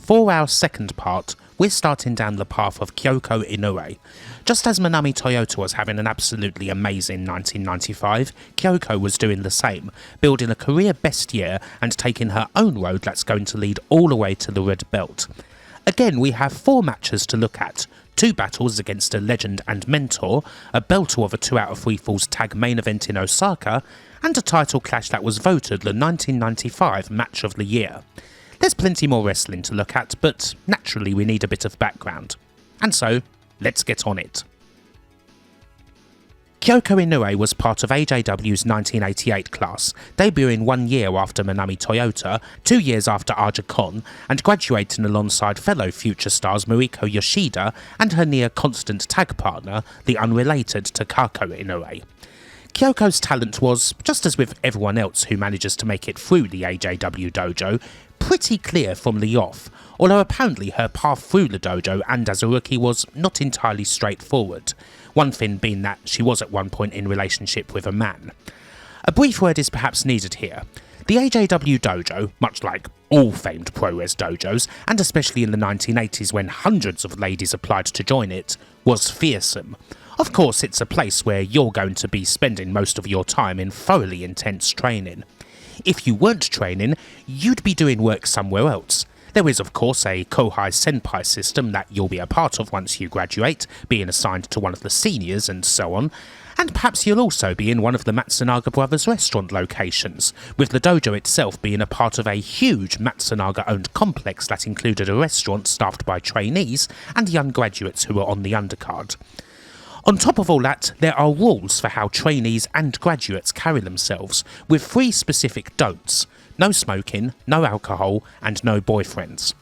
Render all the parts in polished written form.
for our second part, we're starting down the path of Kyoko Inoue. Just as Manami Toyota was having an absolutely amazing 1995, Kyoko was doing the same, building a career best year and taking her own road that's going to lead all the way to the Red Belt. Again, we have 4 matches to look at, 2 battles against a legend and mentor, a belter of a 2 out of 3 falls tag main event in Osaka, and a title clash that was voted the 1995 match of the year. There's plenty more wrestling to look at, but naturally we need a bit of background. And so, let's get on it. Kyoko Inoue was part of AJW's 1988 class, debuting 1 year after Manami Toyota, 2 years after Aja Kong, and graduating alongside fellow future stars Mariko Yoshida and her near-constant tag partner, the unrelated Takako Inoue. Kyoko's talent was, just as with everyone else who manages to make it through the AJW dojo, pretty clear from the off, although apparently her path through the dojo and as a rookie was not entirely straightforward, one thing being that she was at one point in relationship with a man. A brief word is perhaps needed here. The AJW dojo, much like all famed pro-res dojos, and especially in the 1980s when hundreds of ladies applied to join it, was fearsome. Of course, it's a place where you're going to be spending most of your time in thoroughly intense training. If you weren't training, you'd be doing work somewhere else. There is of course a Kouhai Senpai system that you'll be a part of once you graduate, being assigned to one of the seniors and so on, and perhaps you'll also be in one of the Matsunaga Brothers restaurant locations, with the dojo itself being a part of a huge Matsunaga owned complex that included a restaurant staffed by trainees and young graduates who were on the undercard. On top of all that, there are rules for how trainees and graduates carry themselves, with 3 specific don'ts: no smoking, no alcohol, and no boyfriends.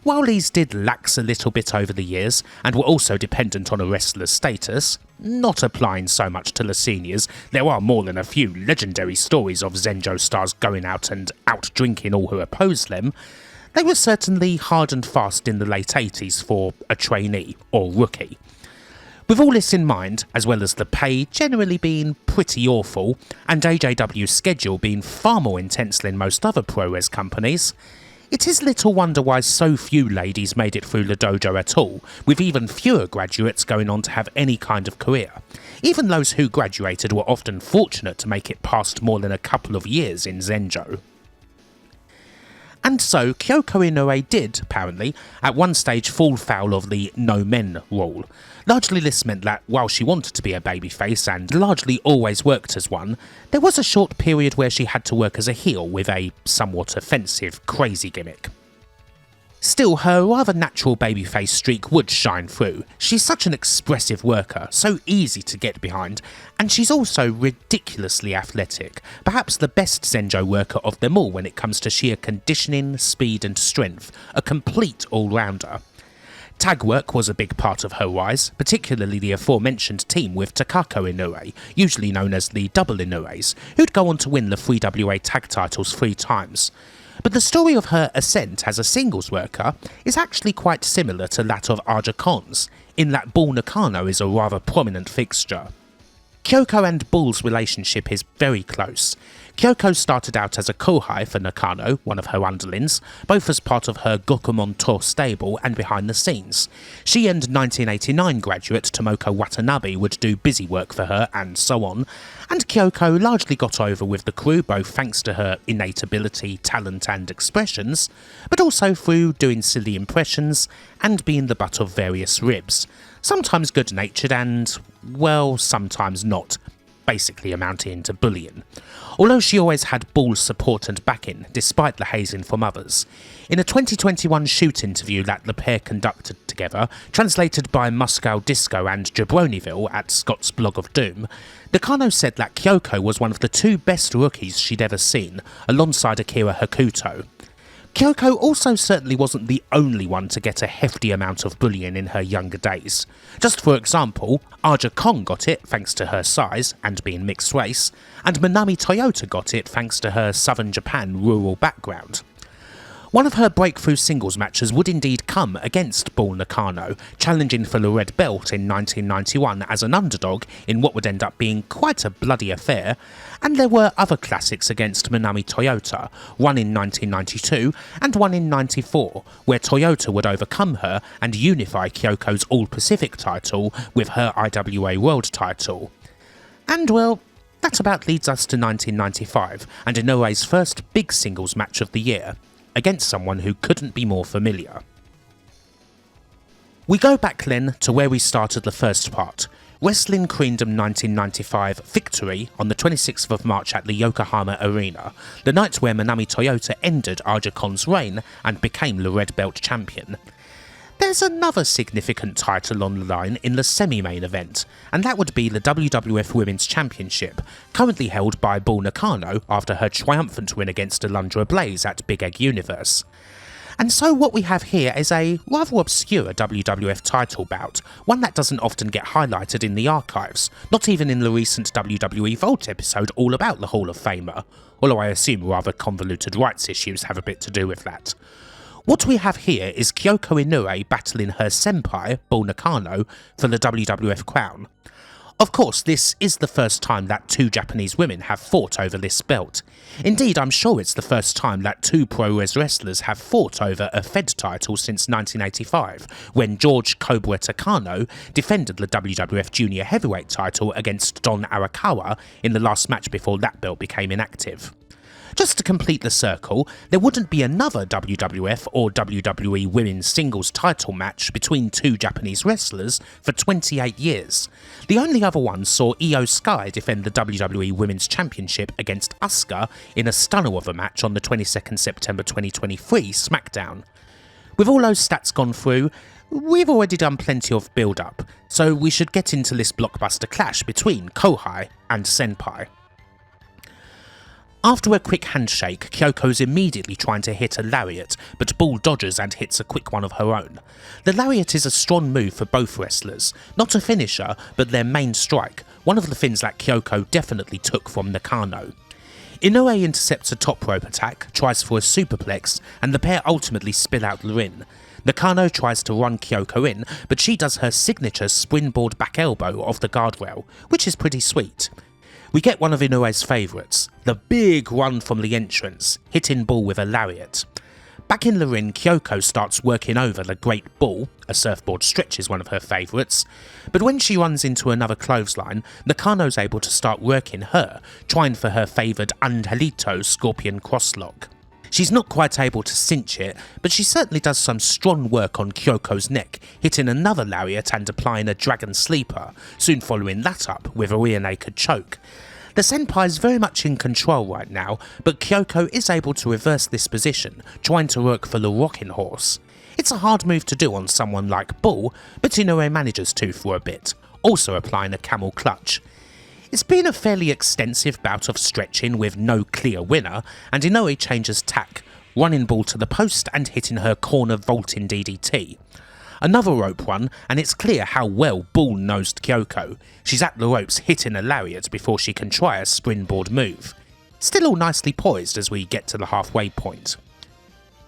While these did lax a little bit over the years, and were also dependent on a wrestler's status, not applying so much to the seniors, there are more than a few legendary stories of Zenjo stars going out and out-drinking all who oppose them, they were certainly hard and fast in the late 80s for a trainee or rookie. With all this in mind, as well as the pay generally being pretty awful, and AJW's schedule being far more intense than most other pro-res companies, it is little wonder why so few ladies made it through the dojo at all, with even fewer graduates going on to have any kind of career. Even those who graduated were often fortunate to make it past more than a couple of years in Zenjo. And so Kyoko Inoue did, apparently, at one stage fall foul of the no men rule. Largely this meant that while she wanted to be a babyface and largely always worked as one, there was a short period where she had to work as a heel with a somewhat offensive, crazy gimmick. Still, her rather natural babyface streak would shine through. She's such an expressive worker, so easy to get behind, and she's also ridiculously athletic, perhaps the best Zenjo worker of them all when it comes to sheer conditioning, speed and strength, a complete all-rounder. Tag work was a big part of her rise, particularly the aforementioned team with Takako Inoue, usually known as the Double Inoues, who'd go on to win the 3WA tag titles 3 times. But the story of her ascent as a singles worker is actually quite similar to that of Aja Kong's, in that Bull Nakano is a rather prominent fixture. Kyoko and Bull's relationship is very close. Kyoko started out as a Kouhai for Nakano, one of her underlings, both as part of her Gokumon tour stable and behind the scenes. She and 1989 graduate Tomoko Watanabe would do busy work for her and so on, and Kyoko largely got over with the crew both thanks to her innate ability, talent and expressions, but also through doing silly impressions and being the butt of various ribs, sometimes good-natured and, well, sometimes not, basically amounting to bullying. Although she always had Bull's support and backing, despite the hazing from others. In a 2021 shoot interview that the pair conducted together, translated by Moscow Disco and Jabronieville at Scott's Blog of Doom, Nakano said that Kyoko was one of the 2 best rookies she'd ever seen, alongside Akira Hakuto. Kyoko also certainly wasn't the only one to get a hefty amount of bullying in her younger days. Just for example, Aja Kong got it thanks to her size and being mixed race, and Manami Toyota got it thanks to her southern Japan rural background. One of her breakthrough singles matches would indeed come come against Bull Nakano, challenging for the Red Belt in 1991 as an underdog in what would end up being quite a bloody affair, and there were other classics against Manami Toyota, one in 1992 and one in 94, where Toyota would overcome her and unify Kyoko's All-Pacific title with her IWA World title. And well, that about leads us to 1995 and Inoue's first big singles match of the year, against someone who couldn't be more familiar. We go back then to where we started the first part, Wrestling Queendom 1995 victory on the 26th of March at the Yokohama Arena, the night where Manami Toyota ended Aja Khan's reign and became the Red Belt champion. There's another significant title on the line in the semi-main event, and that would be the WWF Women's Championship, currently held by Bull Nakano after her triumphant win against Alundra Blaze at Big Egg Universe. And so what we have here is a rather obscure WWF title bout, one that doesn't often get highlighted in the archives, not even in the recent WWE Vault episode all about the Hall of Famer, although I assume rather convoluted rights issues have a bit to do with that. What we have here is Kyoko Inoue battling her senpai, Bull Nakano, for the WWF crown. Of course, this is the first time that two Japanese women have fought over this belt. Indeed, I'm sure it's the first time that two pro-res wrestlers have fought over a Fed title since 1985, when George Cobra Takano defended the WWF Junior Heavyweight title against Don Arakawa in the last match before that belt became inactive. Just to complete the circle, there wouldn't be another WWF or WWE Women's Singles title match between two Japanese wrestlers for 28 years. The only other one saw Io Sky defend the WWE Women's Championship against Asuka in a stunner of a match on the 22nd September 2023 SmackDown. With all those stats gone through, we've already done plenty of build-up, so we should get into this blockbuster clash between Kouhai and Senpai. After a quick handshake, Kyoko's immediately trying to hit a lariat, but Bull dodges and hits a quick one of her own. The lariat is a strong move for both wrestlers, not a finisher, but their main strike, one of the things that Kyoko definitely took from Nakano. Inoue intercepts a top rope attack, tries for a superplex, and the pair ultimately spill out the ring. Nakano tries to run Kyoko in, but she does her signature springboard back elbow off the guardrail, which is pretty sweet. We get one of Inoue's favourites, the big run from the entrance, hitting Bull with a lariat. Back in the ring, Kyoko starts working over the Great Bull, a surfboard stretch is one of her favourites, but when she runs into another clothesline, Nakano's able to start working her, trying for her favoured Angelito Scorpion crosslock. She's not quite able to cinch it, but she certainly does some strong work on Kyoko's neck, hitting another lariat and applying a dragon sleeper, soon following that up with a rear naked choke. The senpai is very much in control right now, but Kyoko is able to reverse this position, trying to work for the rocking horse. It's a hard move to do on someone like Bull, but Inoue manages to for a bit, also applying a camel clutch. It's been a fairly extensive bout of stretching with no clear winner, and Inoue changes tack, running Bull to the post and hitting her corner vaulting DDT. Another rope run, and it's clear how well Bull nosed Kyoko. She's at the ropes hitting a lariat before she can try a springboard move. Still all nicely poised as we get to the halfway point.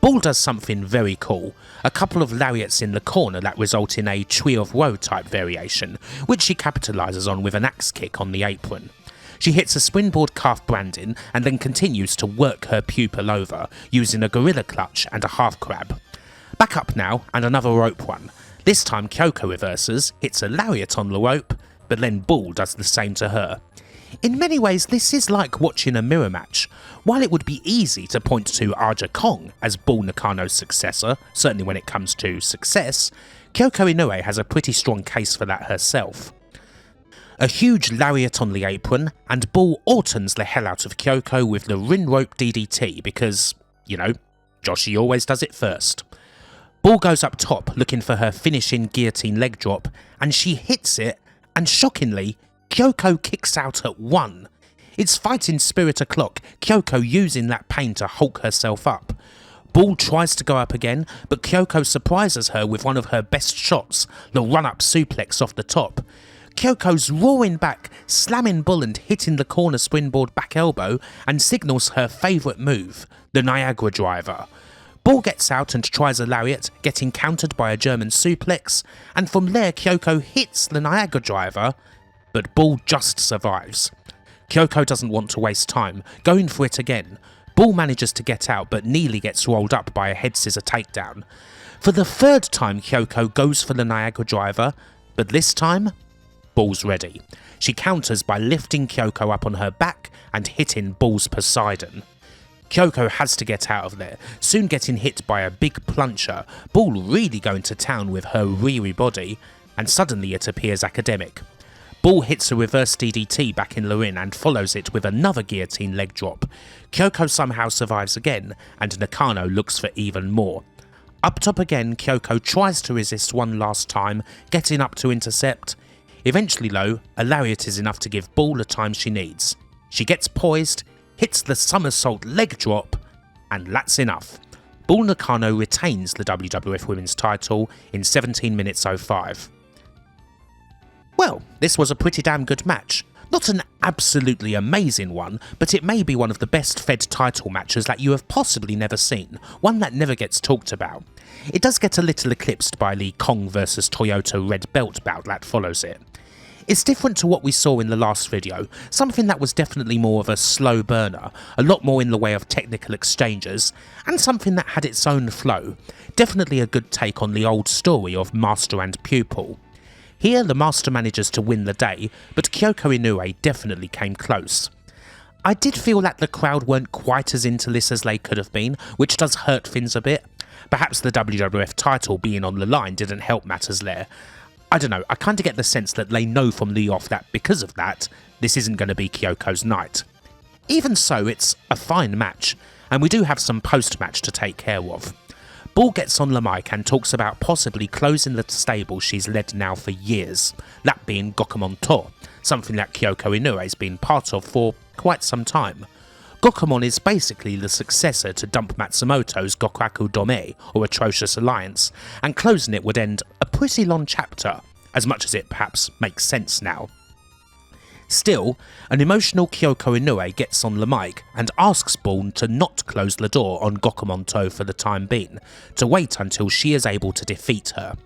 Bull does something very cool, a couple of lariats in the corner that result in a Tree of Woe type variation, which she capitalises on with an axe kick on the apron. She hits a springboard calf branding and then continues to work her pupil over, using a gorilla clutch and a half crab. Back up now and another rope one. This time Kyoko reverses, hits a lariat on the rope, but then Bull does the same to her. In many ways, this is like watching a mirror match. While it would be easy to point to Aja Kong as Bull Nakano's successor, certainly when it comes to success, Kyoko Inoue has a pretty strong case for that herself. A huge lariat on the apron, and Bull Ortons the hell out of Kyoko with the ring rope DDT because, you know, Joshi always does it first. Bull goes up top looking for her finishing guillotine leg drop, and she hits it, and shockingly, Kyoko kicks out at 1. It's fighting spirit o'clock, Kyoko using that pain to hulk herself up. Bull tries to go up again, but Kyoko surprises her with one of her best shots, the run-up suplex off the top. Kyoko's roaring back, slamming Bull and hitting the corner springboard back elbow, and signals her favourite move, the Niagara Driver. Bull Bull gets out and tries a lariat, getting countered by a German suplex, and from there Kyoko hits the Niagara driver, but Bull just survives. Kyoko doesn't want to waste time, going for it again. Bull manages to get out but nearly gets rolled up by a head scissor takedown. For the third time Kyoko goes for the Niagara driver, but this time, Bull's ready. She counters by lifting Kyoko up on her back and hitting Bull's Poseidon. Kyoko has to get out of there, soon getting hit by a big plunger, Bull really going to town with her weary body, and suddenly it appears academic. Bull hits a reverse DDT back in the ring and follows it with another guillotine leg drop. Kyoko somehow survives again, and Nakano looks for even more. Up top again, Kyoko tries to resist one last time, getting up to intercept. Eventually though, a lariat is enough to give Bull the time she needs. She gets poised, hits the somersault leg drop, and that's enough. Bull Nakano retains the WWF Women's title in 17 minutes 05. Well, this was a pretty damn good match. Not an absolutely amazing one, but it may be one of the best fed title matches that you have possibly never seen, one that never gets talked about. It does get a little eclipsed by the Kong vs Toyota Red Belt bout that follows it. It's different to what we saw in the last video, something that was definitely more of a slow burner, a lot more in the way of technical exchanges, and something that had its own flow. Definitely a good take on the old story of master and pupil. Here the master manages to win the day, but Kyoko Inoue definitely came close. I did feel that the crowd weren't quite as into this as they could have been, which does hurt things a bit. Perhaps the WWF title being on the line didn't help matters there. I don't know, I kinda get the sense that they know from the off that because of that, this isn't going to be Kyoko's night. Even so, it's a fine match, and we do have some post-match to take care of. Bull gets on the mic and talks about possibly closing the stable she's led now for years, that being Gokomon To, something that Kyoko Inoue's been part of for quite some time. Gokomon is basically the successor to Dump Matsumoto's Gokaku Dome, or Atrocious Alliance, and closing it would end a pretty long chapter, as much as it perhaps makes sense now. Still, an emotional Kyoko Inoue gets on the mic and asks Bull to not close the door on Gokomon To for the time being, to wait until she is able to defeat her.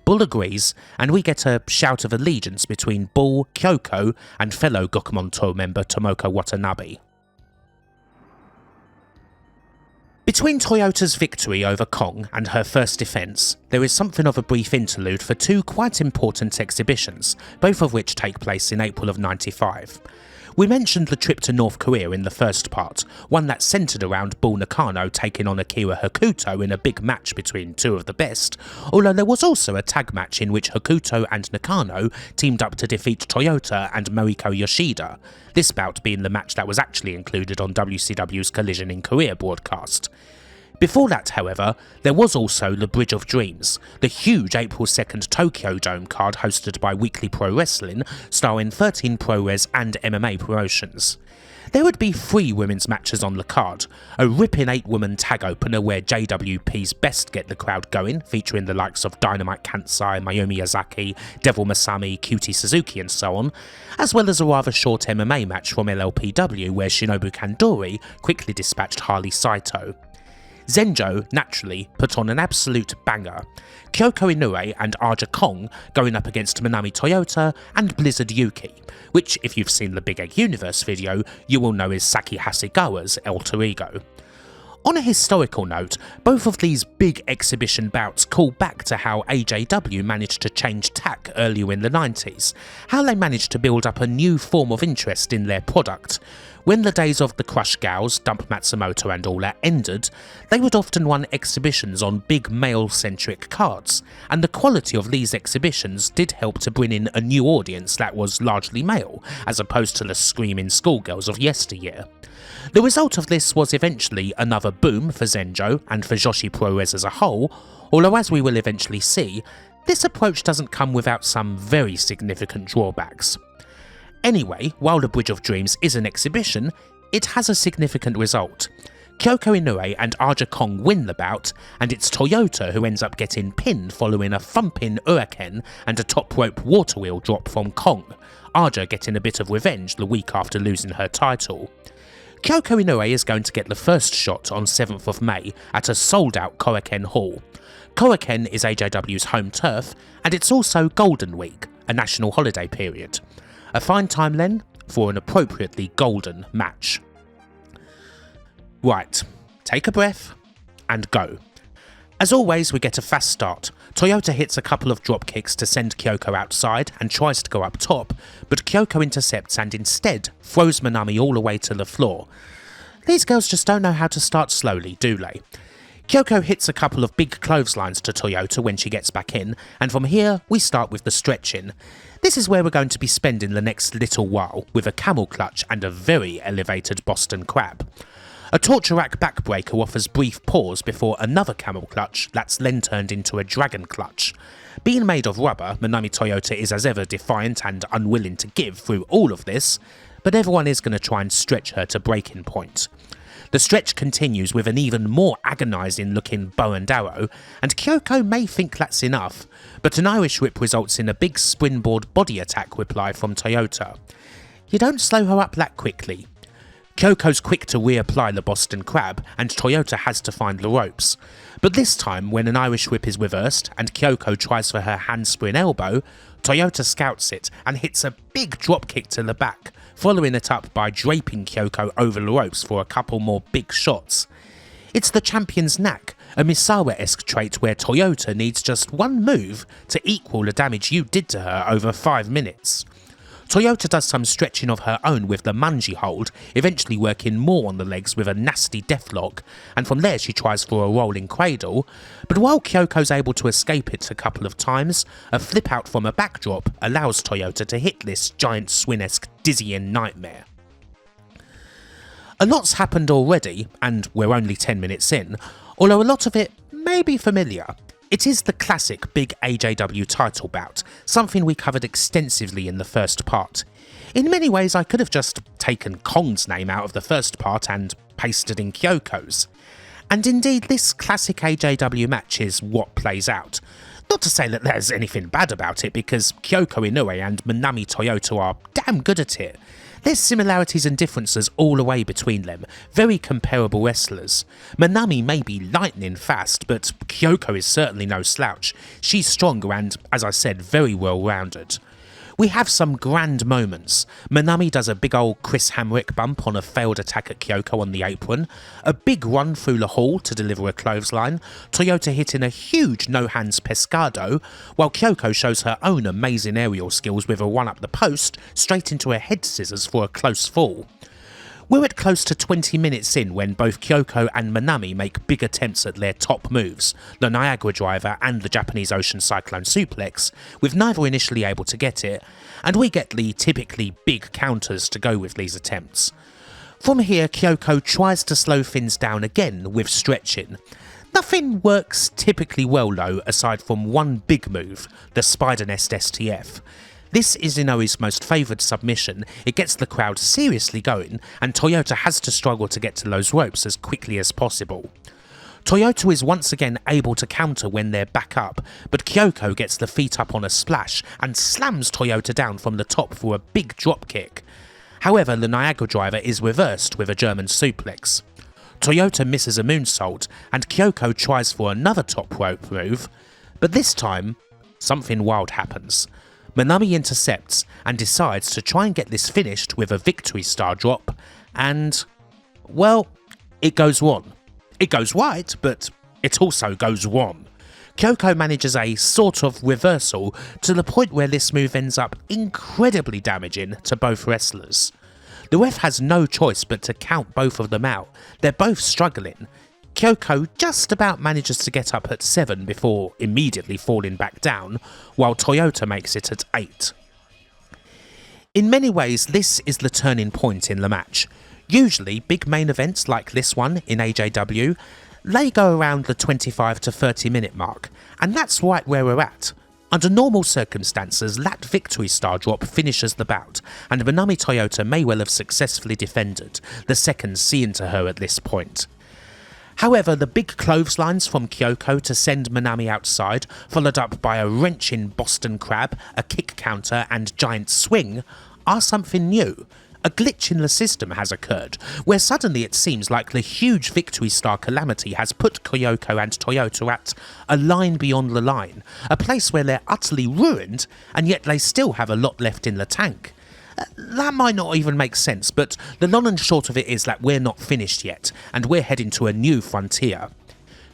Bull agrees, and we get a shout of allegiance between Bull, Kyoko, and fellow Gokomon To member Tomoko Watanabe. Between Toyota's victory over Kong and her first defence, there is something of a brief interlude for two quite important exhibitions, both of which take place in April of '95. We mentioned the trip to North Korea in the first part, one that centred around Bull Nakano taking on Akira Hokuto in a big match between two of the best, although there was also a tag match in which Hokuto and Nakano teamed up to defeat Toyota and Mariko Yoshida, this bout being the match that was actually included on WCW's Collision in Korea broadcast. Before that, however, there was also the Bridge of Dreams, the huge April 2nd Tokyo Dome card hosted by Weekly Pro Wrestling, starring 13 ProRes and MMA promotions. There would be 3 women's matches on the card, a ripping 8-woman tag opener where JWP's best get the crowd going, featuring the likes of Dynamite Kansai, Mayumi Yazaki, Devil Masami, Cutie Suzuki and so on, as well as a rather short MMA match from LLPW where Shinobu Kandori quickly dispatched Harley Saito. Zenjo, naturally, put on an absolute banger. Kyoko Inoue and Aja Kong going up against Manami Toyota and Blizzard Yuki, which if you've seen the Big Egg Universe video, you will know is Sakie Hasegawa's alter ego. On a historical note, both of these big exhibition bouts call back to how AJW managed to change tack earlier in the 90s, how they managed to build up a new form of interest in their product. When the days of the Crush Gals, Dump Matsumoto and all that ended, they would often run exhibitions on big male-centric cards, and the quality of these exhibitions did help to bring in a new audience that was largely male, as opposed to the screaming schoolgirls of yesteryear. The result of this was eventually another boom for Zenjo and for Joshi ProRes as a whole, although as we will eventually see, this approach doesn't come without some very significant drawbacks. Anyway, while the Bridge of Dreams is an exhibition, it has a significant result. Kyoko Inoue and Aja Kong win the bout, and it's Toyota who ends up getting pinned following a thumping Uraken and a top rope water wheel drop from Kong, Aja getting a bit of revenge the week after losing her title. Kyoko Inoue is going to get the first shot on 7th of May at a sold-out Korakuen Hall. Korakuen is AJW's home turf, and it's also Golden Week, a national holiday period. A fine time then for an appropriately golden match. Right, take a breath and go. As always, we get a fast start. Toyota hits a couple of drop kicks to send Kyoko outside and tries to go up top, but Kyoko intercepts and instead throws Manami all the way to the floor. These girls just don't know how to start slowly, do they? Kyoko hits a couple of big clotheslines to Toyota when she gets back in, and from here we start with the stretching. This is where we're going to be spending the next little while, with a camel clutch and a very elevated Boston Crab. A torture rack backbreaker offers brief pause before another camel clutch that's then turned into a dragon clutch. Being made of rubber, Manami Toyota is as ever defiant and unwilling to give through all of this, but everyone is going to try and stretch her to breaking point. The stretch continues with an even more agonising looking bow and arrow, and Kyoko may think that's enough, but an Irish whip results in a big springboard body attack reply from Toyota. You don't slow her up that quickly. Kyoko's quick to reapply the Boston Crab, and Toyota has to find the ropes. But this time, when an Irish whip is reversed and Kyoko tries for her handspring elbow, Toyota scouts it and hits a big drop kick to the back, following it up by draping Kyoko over the ropes for a couple more big shots. It's the champion's knack, a Misawa-esque trait where Toyota needs just one move to equal the damage you did to her over 5 minutes. Toyota does some stretching of her own with the manji hold, eventually working more on the legs with a nasty deathlock, and from there she tries for a rolling cradle, but while Kyoko's able to escape it a couple of times, a flip out from a backdrop allows Toyota to hit this giant swing-esque dizzying nightmare. A lot's happened already, and we're only 10 minutes in, although a lot of it may be familiar. It is the classic big AJW title bout, something we covered extensively in the first part. In many ways I could have just taken Kong's name out of the first part and pasted in Kyoko's. And indeed this classic AJW match is what plays out. Not to say that there's anything bad about it, because Kyoko Inoue and Manami Toyota are damn good at it. There's similarities and differences all the way between them, very comparable wrestlers. Manami may be lightning fast, but Kyoko is certainly no slouch. She's stronger and, as I said, very well rounded. We have some grand moments. Manami does a big old Chris Hamrick bump on a failed attack at Kyoko on the apron, a big run through the hall to deliver a clothesline, Toyota hitting a huge no-hands pescado, while Kyoko shows her own amazing aerial skills with a run up the post straight into a head scissors for a close fall. We're at close to 20 minutes in when both Kyoko and Manami make big attempts at their top moves, the Niagara Driver and the Japanese Ocean Cyclone Suplex, with neither initially able to get it, and we get the typically big counters to go with these attempts. From here, Kyoko tries to slow things down again with stretching. Nothing works typically well though, aside from one big move, the Spider Nest STF. This is Inoue's most favoured submission, it gets the crowd seriously going, and Toyota has to struggle to get to those ropes as quickly as possible. Toyota is once again able to counter when they're back up, but Kyoko gets the feet up on a splash and slams Toyota down from the top for a big drop kick. However, the Niagara Driver is reversed with a German suplex. Toyota misses a moonsault, and Kyoko tries for another top rope move, but this time, something wild happens. Manami intercepts and decides to try and get this finished with a victory star drop, and, well, it goes wrong. It goes right, but it also goes wrong. Kyoko manages a sort of reversal to the point where this move ends up incredibly damaging to both wrestlers. The ref has no choice but to count both of them out. They're both struggling. Kyoko just about manages to get up at 7 before immediately falling back down, while Toyota makes it at 8. In many ways, this is the turning point in the match. Usually, big main events like this one in AJW, they go around the 25 to 30 minute mark, and that's right where we're at. Under normal circumstances, that victory star drop finishes the bout, and Manami Toyota may well have successfully defended, the seconds seeing to her at this point. However, the big clotheslines from Kyoko to send Manami outside, followed up by a wrenching Boston Crab, a kick counter and giant swing, are something new. a glitch in the system has occurred, where suddenly it seems like the huge Victory Star calamity has put Kyoko and Toyota at a line beyond the line, a place where they're utterly ruined, and yet they still have a lot left in the tank. That might not even make sense, but the long and short of it is that we're not finished yet, and we're heading to a new frontier.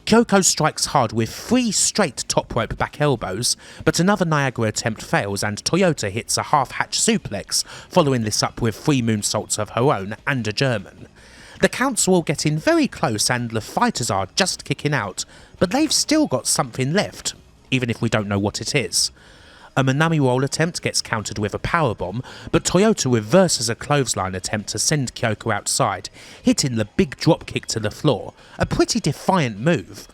Kyoko strikes hard with 3 straight top rope back elbows, but another Niagara attempt fails and Toyota hits a half-hatch suplex, following this up with 3 moonsaults of her own and a German. The counts are all getting very close and the fighters are just kicking out, but they've still got something left, even if we don't know what it is. A Manami roll attempt gets countered with a powerbomb, but Toyota reverses a clothesline attempt to send Kyoko outside, hitting the big drop kick to the floor, a pretty defiant move.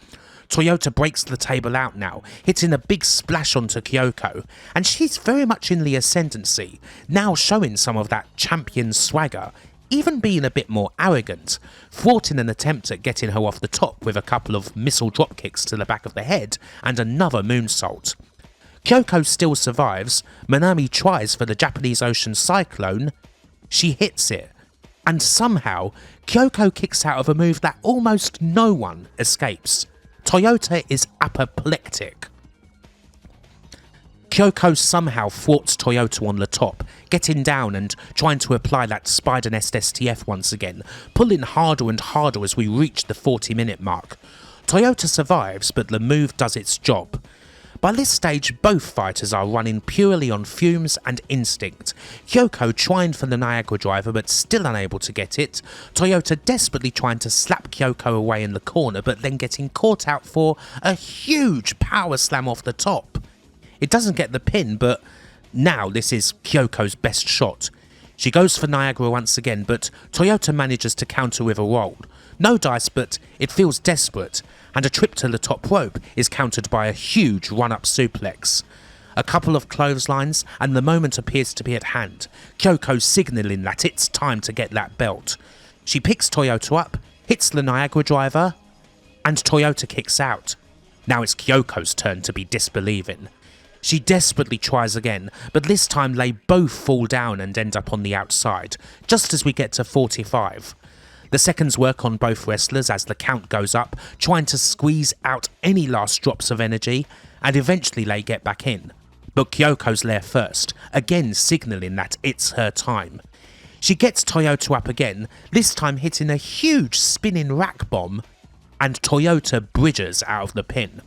Toyota breaks the table out now, hitting a big splash onto Kyoko, and she's very much in the ascendancy, now showing some of that champion swagger, even being a bit more arrogant, thwarting an attempt at getting her off the top with a couple of missile drop kicks to the back of the head and another moonsault. Kyoko still survives. Manami tries for the Japanese Ocean Cyclone. She hits it. And somehow, Kyoko kicks out of a move that almost no one escapes. Toyota is apoplectic. Kyoko somehow thwarts Toyota on the top, getting down and trying to apply that Spider Nest STF once again, pulling harder and harder as we reach the 40-minute mark. Toyota survives, but the move does its job. By this stage, both fighters are running purely on fumes and instinct. Kyoko trying for the Niagara driver but still unable to get it. Toyota desperately trying to slap Kyoko away in the corner but then getting caught out for a huge power slam off the top. It doesn't get the pin, but now this is Kyoko's best shot. She goes for Niagara once again, but Toyota manages to counter with a roll. No dice, but it feels desperate, and a trip to the top rope is countered by a huge run-up suplex. A couple of clotheslines, and the moment appears to be at hand, Kyoko signalling that it's time to get that belt. She picks Toyota up, hits the Niagara driver, and Toyota kicks out. Now it's Kyoko's turn to be disbelieving. She desperately tries again, but this time they both fall down and end up on the outside, just as we get to 45. The seconds work on both wrestlers as the count goes up, trying to squeeze out any last drops of energy, and eventually they get back in. But Kyoko's there first, again signalling that it's her time. She gets Toyota up again, this time hitting a huge spinning rack bomb, and Toyota bridges out of the pin.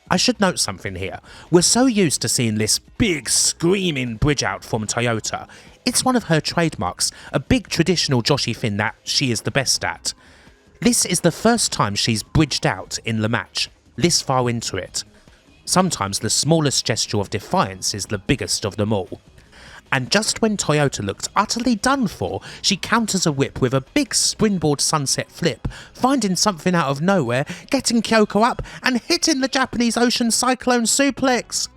I should note something here. We're so used to seeing this big screaming bridge out from Toyota. It's one of her trademarks, a big traditional Joshi thing that she is the best at. This is the first time she's bridged out in the match, this far into it. Sometimes the smallest gesture of defiance is the biggest of them all. And just when Toyota looked utterly done for, she counters a whip with a big springboard sunset flip, finding something out of nowhere, getting Kyoko up and hitting the Japanese Ocean Cyclone suplex.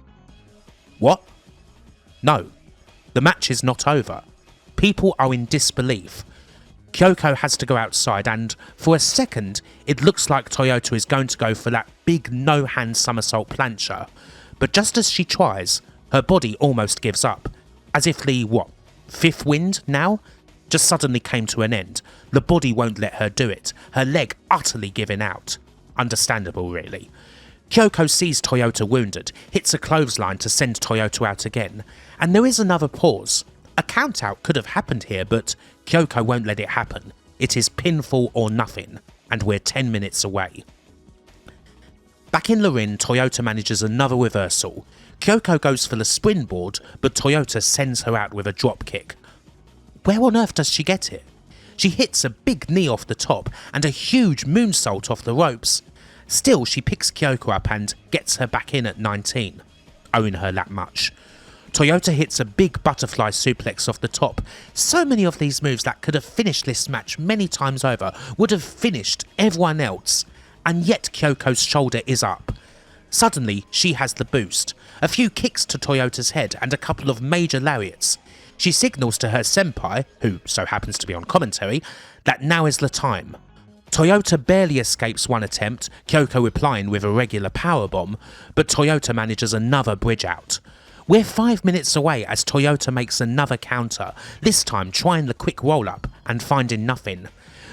What? No. The match is not over. People are in disbelief. Kyoko has to go outside and, for a second, it looks like Toyota is going to go for that big no-hand somersault plancher. But just as she tries, her body almost gives up. As if the, fifth wind now? Just suddenly came to an end. The body won't let her do it, her leg utterly giving out. Understandable, really. Kyoko sees Toyota wounded, hits a clothesline to send Toyota out again, and there is another pause. A count-out could have happened here, but Kyoko won't let it happen. It is pinfall or nothing, and we're 10 minutes away. Back in the ring, Toyota manages another reversal. Kyoko goes for the springboard, but Toyota sends her out with a drop kick. Where on earth does she get it? She hits a big knee off the top and a huge moonsault off the ropes. Still, she picks Kyoko up and gets her back in at 19, owing her that much. Toyota hits a big butterfly suplex off the top. So many of these moves that could have finished this match many times over would have finished everyone else, and yet Kyoko's shoulder is up. Suddenly, she has the boost. A few kicks to Toyota's head and a couple of major lariats. She signals to her senpai, who so happens to be on commentary, that now is the time. Toyota barely escapes one attempt, Kyoko replying with a regular powerbomb, but Toyota manages another bridge out. We're 5 minutes away as Toyota makes another counter, this time trying the quick roll-up and finding nothing.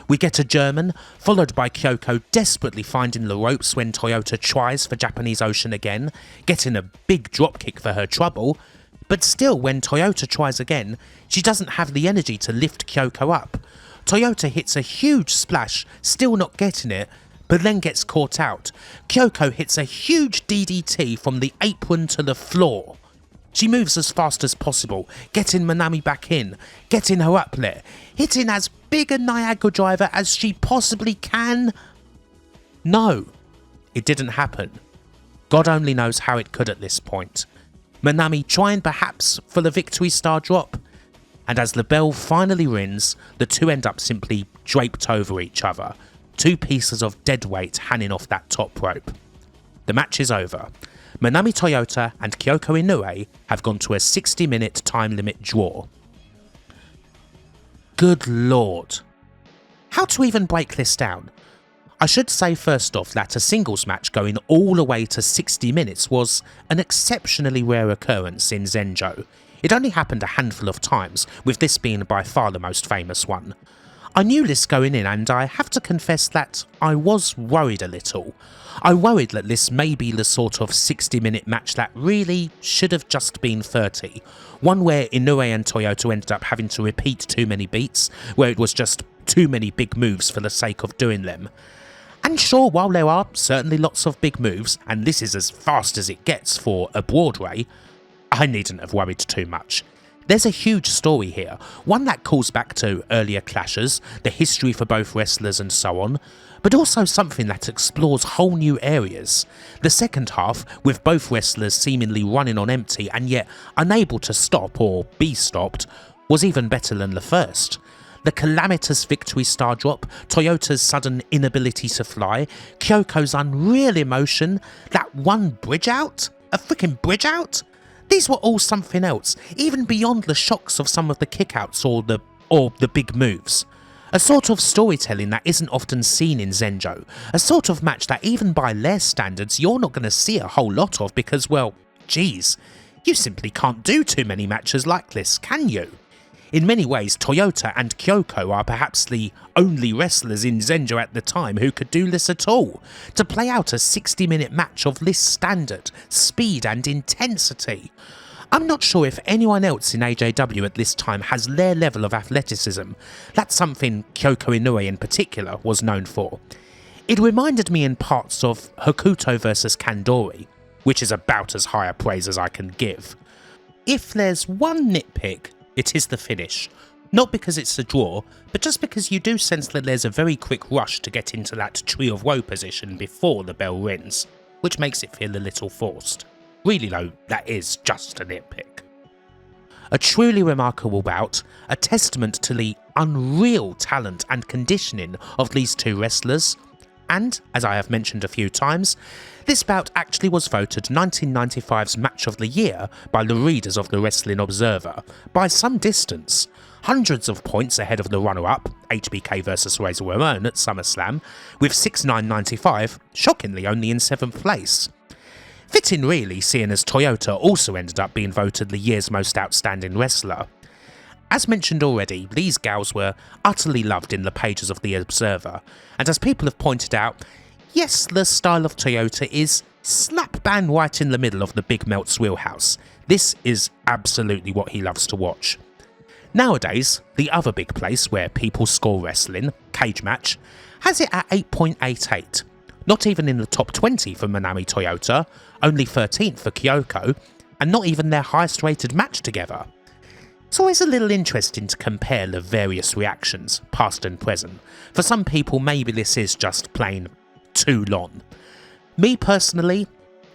We get a German, followed by Kyoko desperately finding the ropes when Toyota tries for Japanese Ocean again, getting a big dropkick for her trouble, but still when Toyota tries again, she doesn't have the energy to lift Kyoko up. Toyota hits a huge splash, still not getting it, but then gets caught out. Kyoko hits a huge DDT from the apron to the floor. She moves as fast as possible, getting Manami back in, getting her up there, hitting as big a Niagara driver as she possibly can. No, it didn't happen. God only knows how it could at this point. Manami trying perhaps for the victory star drop, and as the bell finally rings, the two end up simply draped over each other, two pieces of dead weight hanging off that top rope. The match is over. Manami Toyota and Kyoko Inoue have gone to a 60-minute time limit draw. Good lord. How to even break this down? I should say first off that a singles match going all the way to 60 minutes was an exceptionally rare occurrence in Zenjo. It only happened a handful of times, with this being by far the most famous one. I knew this going in and I have to confess that I was worried a little. I worried that this may be the sort of 60-minute match that really should have just been 30. One where Inoue and Toyota ended up having to repeat too many beats, where it was just too many big moves for the sake of doing them. And sure, while there are certainly lots of big moves, and this is as fast as it gets for a Broadway, I needn't have worried too much. There's a huge story here, one that calls back to earlier clashes, the history for both wrestlers and so on, but also something that explores whole new areas. The second half, with both wrestlers seemingly running on empty and yet unable to stop or be stopped, was even better than the first. The calamitous victory star drop, Toyota's sudden inability to fly, Kyoko's unreal emotion, that one bridge out? A freaking bridge out? These were all something else, even beyond the shocks of some of the kickouts or the big moves. A sort of storytelling that isn't often seen in Zenjo, a sort of match that even by their standards you're not going to see a whole lot of because, well, geez, you simply can't do too many matches like this, can you? In many ways, Toyota and Kyoko are perhaps the only wrestlers in Zenjo at the time who could do this at all. To play out a 60-minute match of this standard, speed and intensity. I'm not sure if anyone else in AJW at this time has their level of athleticism. That's something Kyoko Inoue in particular was known for. It reminded me in parts of Hokuto vs Kandori, which is about as high a praise as I can give. If there's one nitpick, it is the finish. Not because it's a draw, but just because you do sense that there's a very quick rush to get into that tree of woe position before the bell rings, which makes it feel a little forced. Really though, that is just a nitpick. A truly remarkable bout, a testament to the unreal talent and conditioning of these two wrestlers, and, as I have mentioned a few times, this bout actually was voted 1995's Match of the Year by the readers of the Wrestling Observer, by some distance, hundreds of points ahead of the runner-up, HBK vs Razor Ramon at SummerSlam, with 6,995 shockingly only in 7th place. Fitting really, seeing as Toyota also ended up being voted the year's most outstanding wrestler. As mentioned already, these gals were utterly loved in the pages of the Observer, and as people have pointed out, yes, the style of Toyota is slap bang right in the middle of the Big Melt's wheelhouse. This is absolutely what he loves to watch. Nowadays, the other big place where people score wrestling, Cage Match, has it at 8.88. Not even in the top 20 for Manami Toyota, only 13th for Kyoko, and not even their highest rated match together. It's always a little interesting to compare the various reactions, past and present. For some people maybe this is just plain too long. Me personally,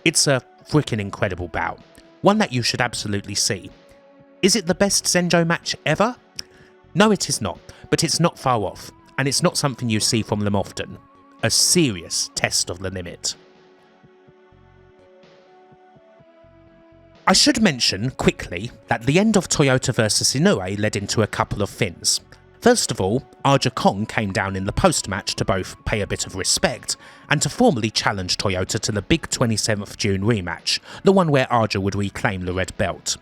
it's a freaking incredible bout, one that you should absolutely see. Is it the best Zenjo match ever? No, it is not, but it's not far off, and it's not something you see from them often. A serious test of the limit. I should mention quickly that the end of Toyota vs Inoue led into a couple of things. First of all, Aja Kong came down in the post-match to both pay a bit of respect and to formally challenge Toyota to the big 27th June rematch, the one where Aja would reclaim the red belt.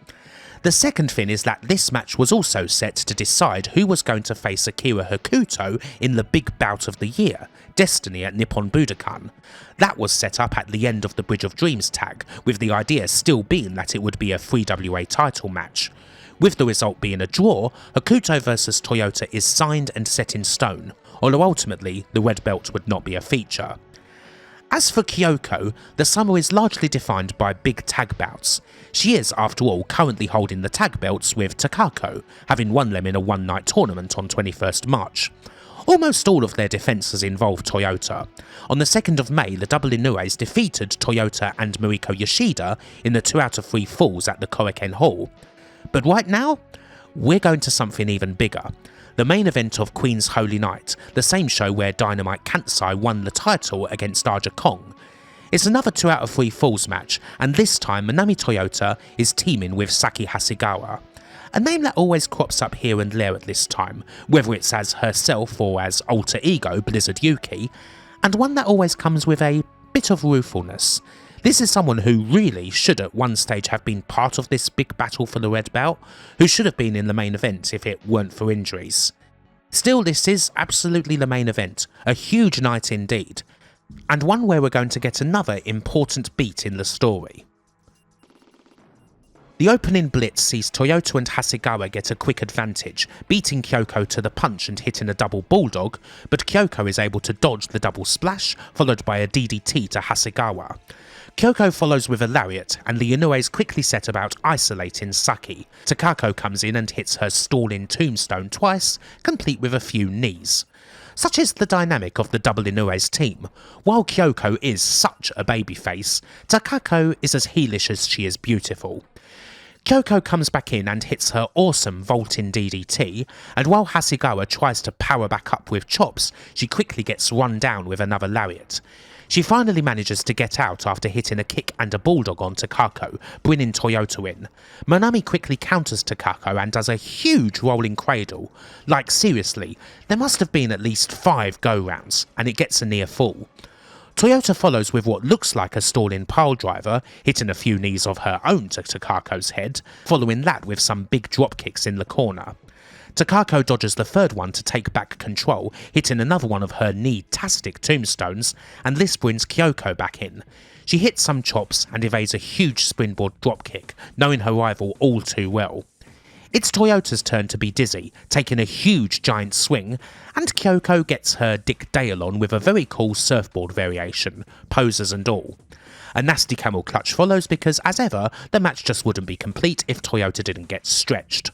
The second thing is that this match was also set to decide who was going to face Akira Hokuto in the big bout of the year, Destiny at Nippon Budokan. That was set up at the end of the Bridge of Dreams tag, with the idea still being that it would be a 3WA title match. With the result being a draw, Hokuto vs Toyota is signed and set in stone, although ultimately the red belt would not be a feature. As for Kyoko, the summer is largely defined by big tag bouts. She is, after all, currently holding the tag belts with Takako, having won them in a one-night tournament on 21st March. Almost all of their defences involve Toyota. On the 2nd of May, the double Inoues defeated Toyota and Mariko Yoshida in the 2 out of 3 falls at the Korakuen Hall. But right now, we're going to something even bigger. The main event of Queen's Holy Night, the same show where Dynamite Kansai won the title against Aja Kong. It's another 2 out of 3 falls match, and this time Manami Toyota is teaming with Sakie Hasegawa. A name that always crops up here and there at this time, whether it's as herself or as alter ego Blizzard Yuki, and one that always comes with a bit of ruefulness. This is someone who really should at one stage have been part of this big battle for the red belt, who should have been in the main event if it weren't for injuries. Still, this is absolutely the main event, a huge night indeed, and one where we're going to get another important beat in the story. The opening blitz sees Toyota and Hasegawa get a quick advantage, beating Kyoko to the punch and hitting a double bulldog, but Kyoko is able to dodge the double splash, followed by a DDT to Hasegawa. Kyoko follows with a lariat, and the Inoues quickly set about isolating Sakie. Takako comes in and hits her stalling tombstone twice, complete with a few knees. Such is the dynamic of the double Inoues team. While Kyoko is such a babyface, Takako is as heelish as she is beautiful. Kyoko comes back in and hits her awesome vaulting DDT, and while Hasegawa tries to power back up with chops, she quickly gets run down with another lariat. She finally manages to get out after hitting a kick and a bulldog on Takako, bringing Toyota in. Manami quickly counters Takako and does a huge rolling cradle. Like seriously, there must have been at least 5 go-rounds, and it gets a near fall. Toyota follows with what looks like a stalling pile driver, hitting a few knees of her own to Takako's head, following that with some big drop kicks in the corner. Takako dodges the 3rd one to take back control, hitting another one of her knee-tastic tombstones, and this brings Kyoko back in. She hits some chops and evades a huge springboard dropkick, knowing her rival all too well. It's Toyota's turn to be dizzy, taking a huge giant swing, and Kyoko gets her Dick Dale on with a very cool surfboard variation, posers and all. A nasty camel clutch follows because, as ever, the match just wouldn't be complete if Toyota didn't get stretched.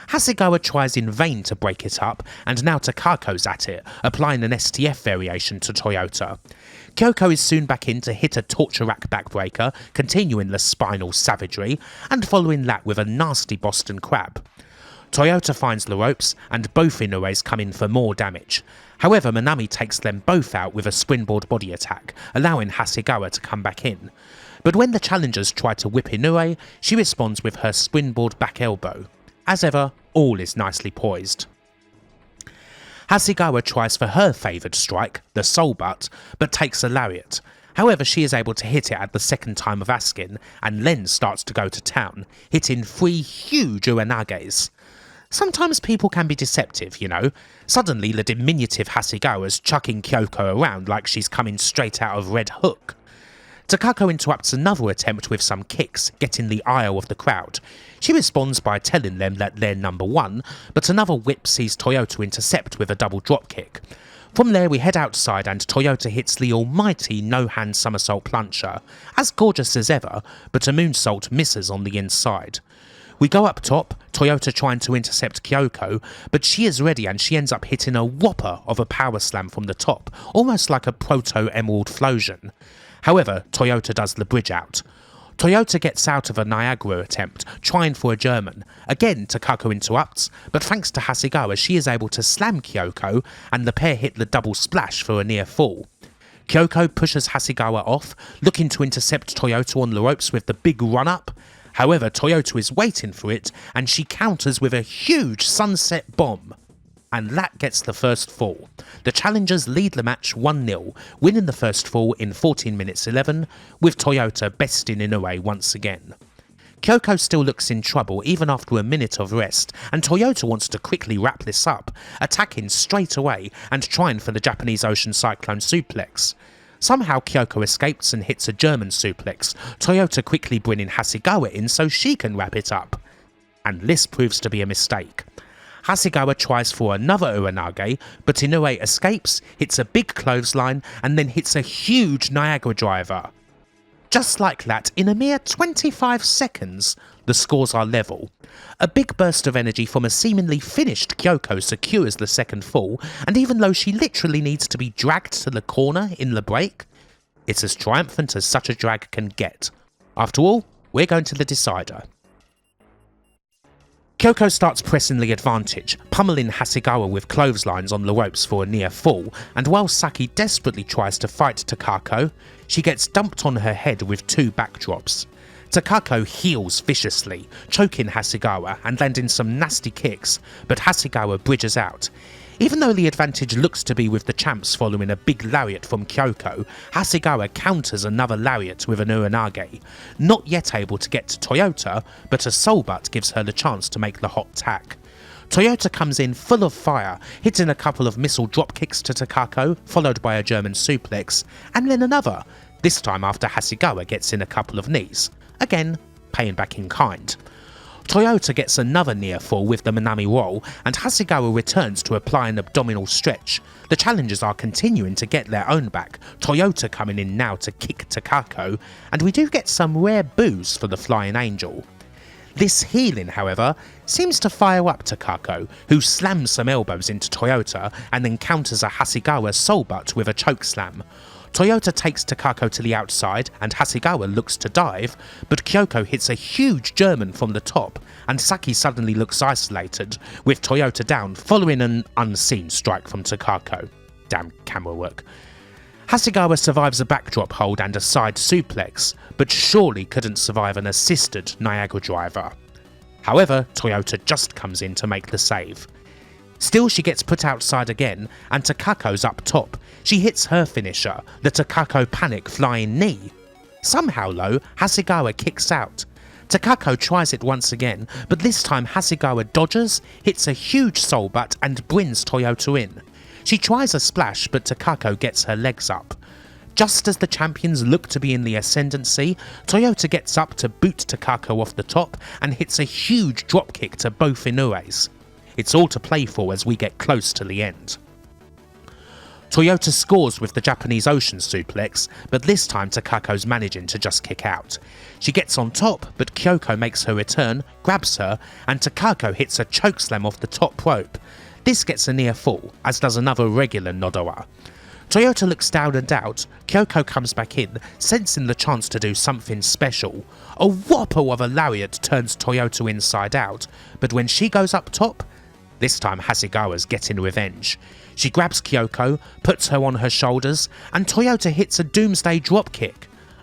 Hasegawa tries in vain to break it up, and now Takako's at it, applying an STF variation to Toyota. Kyoko is soon back in to hit a torture rack backbreaker, continuing the spinal savagery, and following that with a nasty Boston Crab. Toyota finds the ropes, and both Inoues come in for more damage. However, Manami takes them both out with a springboard body attack, allowing Hasegawa to come back in. But when the challengers try to whip Inoue, she responds with her springboard back elbow. As ever, all is nicely poised. Hasegawa tries for her favoured strike, the soul butt, but takes a lariat. However, she is able to hit it at the 2nd time of asking, and then starts to go to town, hitting 3 huge uenages. Sometimes people can be deceptive, you know. Suddenly the diminutive Hasegawa's chucking Kyoko around like she's coming straight out of Red Hook. Takako interrupts another attempt with some kicks, getting the ire of the crowd. She responds by telling them that they're number 1, but another whip sees Toyota intercept with a double drop kick. From there we head outside and Toyota hits the almighty no-hand somersault plancher, as gorgeous as ever, but a moonsault misses on the inside. We go up top, Toyota trying to intercept Kyoko, but she is ready and she ends up hitting a whopper of a power slam from the top, almost like a proto-emerald flosion. However, Toyota does the bridge out. Toyota gets out of a Niagara attempt, trying for a German. Again, Takako interrupts, but thanks to Hasegawa she is able to slam Kyoko, and the pair hit the double splash for a near fall. Kyoko pushes Hasegawa off, looking to intercept Toyota on the ropes with the big run-up. However, Toyota is waiting for it, and she counters with a huge sunset bomb. and that gets the first fall. The challengers lead the match 1-0, winning the first fall in 14 minutes 11, with Toyota besting Inoue once again. Kyoko still looks in trouble even after a minute of rest, and Toyota wants to quickly wrap this up, attacking straight away and trying for the Japanese Ocean Cyclone suplex. Somehow Kyoko escapes and hits a German suplex, Toyota quickly bringing Hasegawa in so she can wrap it up. And this proves to be a mistake. Hasegawa tries for another Uranage, but Inoue escapes, hits a big clothesline, and then hits a huge Niagara driver. Just like that, in a mere 25 seconds, the scores are level. A big burst of energy from a seemingly finished Kyoko secures the second fall, and even though she literally needs to be dragged to the corner in the break, it's as triumphant as such a drag can get. After all, we're going to the decider. Kyoko starts pressing the advantage, pummeling Hasegawa with clotheslines on the ropes for a near fall, and while Sakie desperately tries to fight Takako, she gets dumped on her head with 2 backdrops. Takako heals viciously, choking Hasegawa and landing some nasty kicks, but Hasegawa bridges out. Even though the advantage looks to be with the champs following a big lariat from Kyoko, Hasegawa counters another lariat with an Uranage. Not yet able to get to Toyota, but a soul butt gives her the chance to make the hot tack. Toyota comes in full of fire, hitting a couple of missile drop kicks to Takako, followed by a German suplex, and then another, this time after Hasegawa gets in a couple of knees. Again, paying back in kind. Toyota gets another near fall with the Manami roll, and Hasegawa returns to apply an abdominal stretch. The challengers are continuing to get their own back, Toyota coming in now to kick Takako, and we do get some rare boos for the Flying Angel. This healing, however, seems to fire up Takako, who slams some elbows into Toyota and then counters a Hasegawa soul butt with a chokeslam. Toyota takes Takako to the outside and Hasegawa looks to dive, but Kyoko hits a huge German from the top and Sakie suddenly looks isolated, with Toyota down following an unseen strike from Takako. Damn camera work. Hasegawa survives a backdrop hold and a side suplex, but surely couldn't survive an assisted Niagara driver. However, Toyota just comes in to make the save. Still, she gets put outside again, and Takako's up top. She hits her finisher, the Takako Panic Flying Knee. Somehow though, Hasegawa kicks out. Takako tries it once again, but this time Hasegawa dodges, hits a huge soul butt and brings Toyota in. She tries a splash, but Takako gets her legs up. Just as the champions look to be in the ascendancy, Toyota gets up to boot Takako off the top and hits a huge dropkick to both Inoues. It's all to play for as we get close to the end. Toyota scores with the Japanese Ocean suplex, but this time Takako's managing to just kick out. She gets on top, but Kyoko makes her return, grabs her, and Takako hits a chokeslam off the top rope. This gets a near fall, as does another regular Nodowa. Toyota looks down and out, Kyoko comes back in, sensing the chance to do something special. A whopper of a lariat turns Toyota inside out, but when she goes up top, this time Hasegawa's getting revenge. She grabs Kyoko, puts her on her shoulders, and Toyota hits a doomsday dropkick.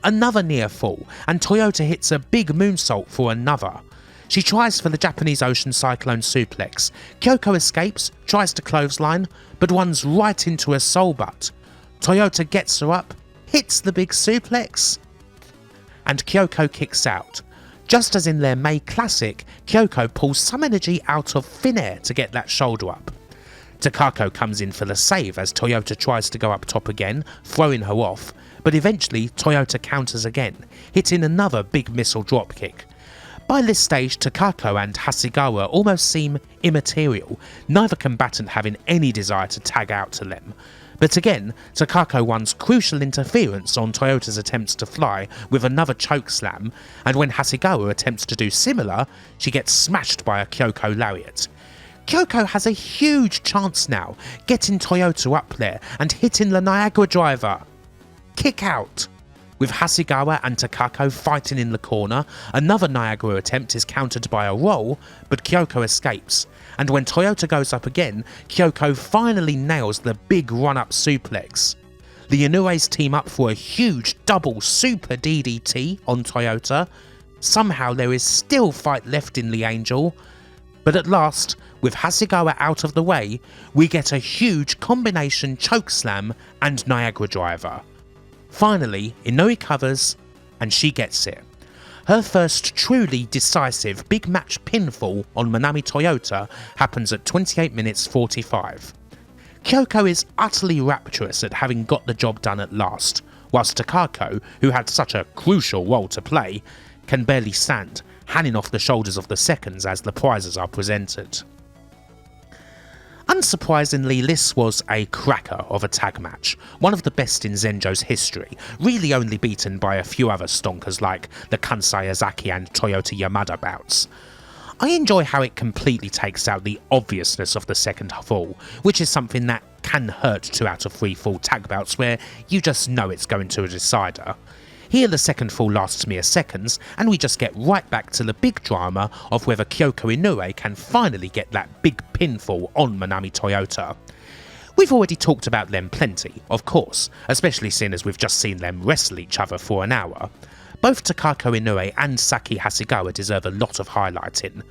Another near fall, and Toyota hits a big moonsault for another. She tries for the Japanese Ocean Cyclone suplex. Kyoko escapes, tries to clothesline, but runs right into a soul butt. Toyota gets her up, hits the big suplex, and Kyoko kicks out. Just as in their May Classic, Kyoko pulls some energy out of thin air to get that shoulder up. Takako comes in for the save as Toyota tries to go up top again, throwing her off, but eventually Toyota counters again, hitting another big missile dropkick. By this stage, Takako and Hasegawa almost seem immaterial, neither combatant having any desire to tag out to them. But again, Takako wants crucial interference on Toyota's attempts to fly with another chokeslam, and when Hasegawa attempts to do similar, she gets smashed by a Kyoko lariat. Kyoko has a huge chance now, getting Toyota up there and hitting the Niagara driver. Kick out! With Hasegawa and Takako fighting in the corner, another Niagara attempt is countered by a roll, but Kyoko escapes, and when Toyota goes up again, Kyoko finally nails the big run-up suplex. The Inoues team up for a huge double super DDT on Toyota. Somehow there is still fight left in the Angel, But at last, with Hasegawa out of the way, we get a huge combination chokeslam and Niagara driver. Finally, Inoue covers, and she gets it. Her first truly decisive big match pinfall on Manami Toyota happens at 28 minutes 45. Kyoko is utterly rapturous at having got the job done at last, whilst Takako, who had such a crucial role to play, can barely stand, hanging off the shoulders of the seconds as the prizes are presented. Unsurprisingly, this was a cracker of a tag match, one of the best in Zenjo's history, really only beaten by a few other stonkers like the Kansai Ozaki and Toyota Yamada bouts. I enjoy how it completely takes out the obviousness of the second fall, which is something that can hurt 2 out of 3 full tag bouts where you just know it's going to a decider. Here the second fall lasts mere seconds, and we just get right back to the big drama of whether Kyoko Inoue can finally get that big pinfall on Manami Toyota. We've already talked about them plenty, of course, especially seeing as we've just seen them wrestle each other for an hour. Both Takako Inoue and Sakie Hasegawa deserve a lot of highlighting.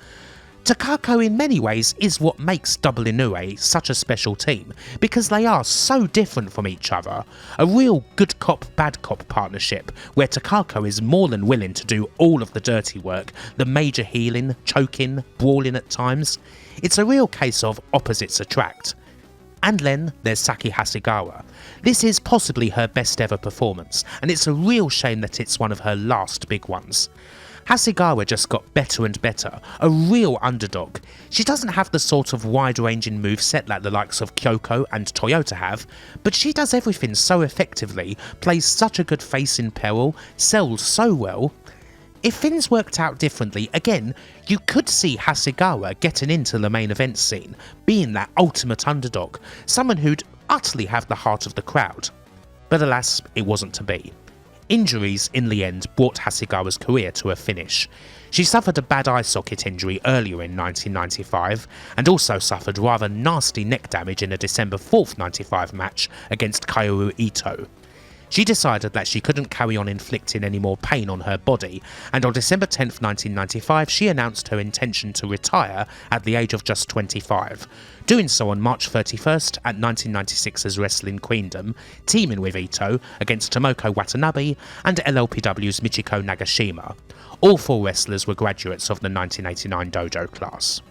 Takako in many ways is what makes Double Inoue such a special team, because they are so different from each other. A real good cop bad cop partnership where Takako is more than willing to do all of the dirty work, the major healing, choking, brawling at times. It's a real case of opposites attract. And then there's Sakie Hasegawa. This is possibly her best ever performance, and it's a real shame that it's one of her last big ones. Hasegawa just got better and better, a real underdog. She doesn't have the sort of wide-ranging moveset like the likes of Kyoko and Toyota have, but she does everything so effectively, plays such a good face in peril, sells so well. If things worked out differently, again, you could see Hasegawa getting into the main event scene, being that ultimate underdog, someone who'd utterly have the heart of the crowd. But alas, it wasn't to be. Injuries in the end brought Hasegawa's career to a finish. She suffered a bad eye socket injury earlier in 1995 and also suffered rather nasty neck damage in a December 4th 95 match against Kaoru Ito. She decided that she couldn't carry on inflicting any more pain on her body, and on December 10th 1995 she announced her intention to retire at the age of just 25, doing so on March 31st at 1996's Wrestling Queendom, teaming with Ito against Tomoko Watanabe and LLPW's Michiko Nagashima. All 4 wrestlers were graduates of the 1989 dojo class.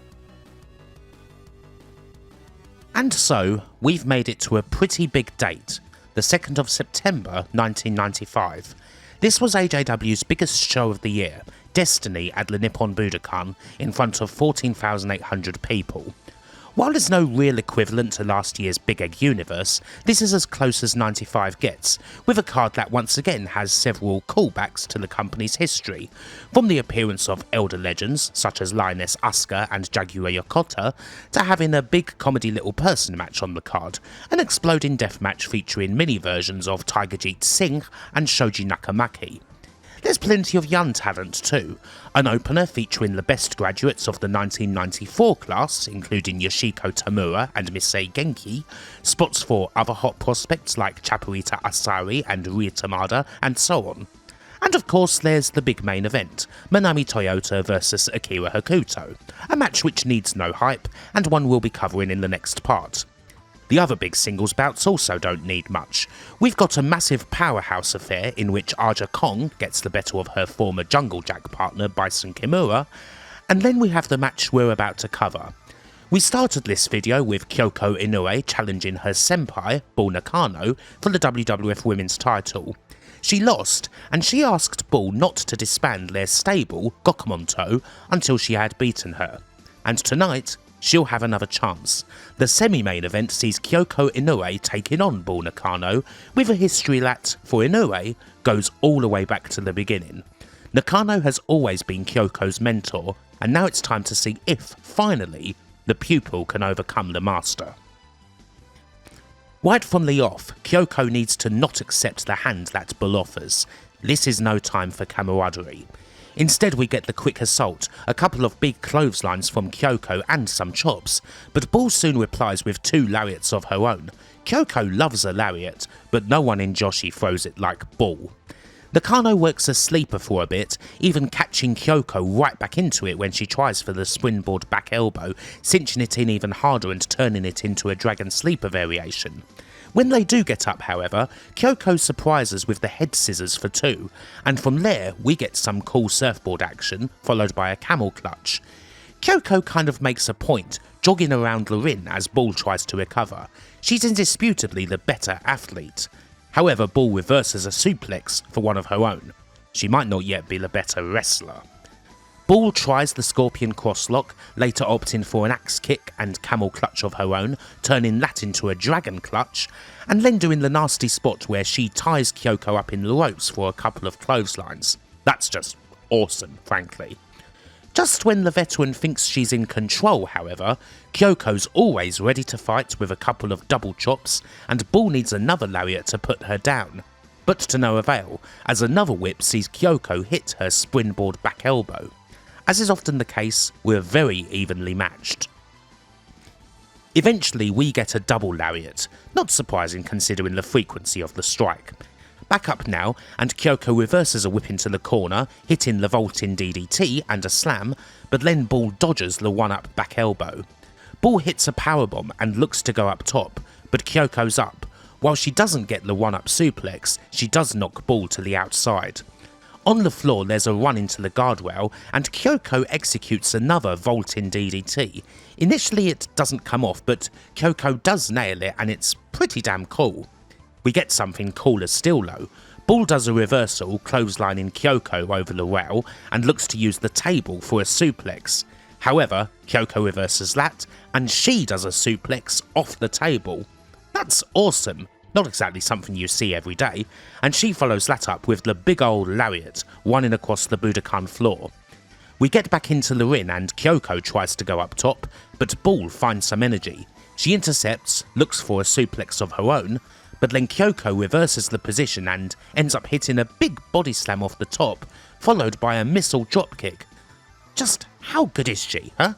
And so, we've made it to a pretty big date, the 2nd of September 1995. This was AJW's biggest show of the year, Destiny at the Nippon Budokan, in front of 14,800 people. While there's no real equivalent to last year's Big Egg Universe, this is as close as 95 gets, with a card that once again has several callbacks to the company's history, from the appearance of elder legends such as Lioness Asuka and Jaguar Yokota, to having a big comedy little person match on the card, an exploding death match featuring mini versions of Tiger Jeet Singh and Shoji Nakamaki. There's plenty of young talent too, an opener featuring the best graduates of the 1994 class, including Yoshiko Tamura and Misei Genki, spots for other hot prospects like Chaparita Asari and Ria Tamada, and so on. And of course there's the big main event, Manami Toyota vs Akira Hokuto, a match which needs no hype, and one we'll be covering in the next part. The other big singles bouts also don't need much. We've got a massive powerhouse affair in which Aja Kong gets the better of her former Jungle Jack partner Bison Kimura, and then we have the match we're about to cover. We started this video with Kyoko Inoue challenging her senpai, Bull Nakano, for the WWF Women's title. She lost, and she asked Bull not to disband their stable, Gokumonto, until she had beaten her. And tonight, she'll have another chance. The semi-main event sees Kyoko Inoue taking on Bull Nakano, with a history that, for Inoue, goes all the way back to the beginning. Nakano has always been Kyoko's mentor, and now it's time to see if, finally, the pupil can overcome the master. Right from the off, Kyoko needs to not accept the hand that Bull offers. This is no time for camaraderie. Instead we get the quick assault, a couple of big clotheslines from Kyoko and some chops, but Bull soon replies with 2 lariats of her own. Kyoko loves a lariat, but no one in Joshi throws it like Bull. Nakano works a sleeper for a bit, even catching Kyoko right back into it when she tries for the springboard back elbow, cinching it in even harder and turning it into a dragon sleeper variation. When they do get up, however, Kyoko surprises with the head scissors for 2, and from there we get some cool surfboard action, followed by a camel clutch. Kyoko kind of makes a point, jogging around the ring as Bull tries to recover. She's indisputably the better athlete. However, Bull reverses a suplex for one of her own. She might not yet be the better wrestler. Bull tries the Scorpion Crosslock, later opting for an axe kick and camel clutch of her own, turning that into a dragon clutch, and then doing the nasty spot where she ties Kyoko up in the ropes for a couple of clotheslines. That's just awesome, frankly. Just when the veteran thinks she's in control, however, Kyoko's always ready to fight with a couple of double chops, and Bull needs another lariat to put her down. But to no avail, as another whip sees Kyoko hit her springboard back elbow. As is often the case, we're very evenly matched. Eventually we get a double lariat, not surprising considering the frequency of the strike. Back up now, and Kyoko reverses a whip into the corner, hitting the vaulting DDT and a slam, but then Bull dodges the one-up back elbow. Bull hits a powerbomb and looks to go up top, but Kyoko's up. While she doesn't get the one-up suplex, she does knock Bull to the outside. On the floor there's a run into the guardrail, and Kyoko executes another vaulting DDT. Initially it doesn't come off, but Kyoko does nail it and it's pretty damn cool. We get something cooler still though. Bull does a reversal, clotheslining Kyoko over the rail, and looks to use the table for a suplex. However, Kyoko reverses that, and she does a suplex off the table. That's awesome. Not exactly something you see every day, and she follows that up with the big old lariat, running across the Budokan floor. We get back into the ring and Kyoko tries to go up top, but Bull finds some energy. She intercepts, looks for a suplex of her own, but then Kyoko reverses the position and ends up hitting a big body slam off the top, followed by a missile dropkick. Just how good is she, huh?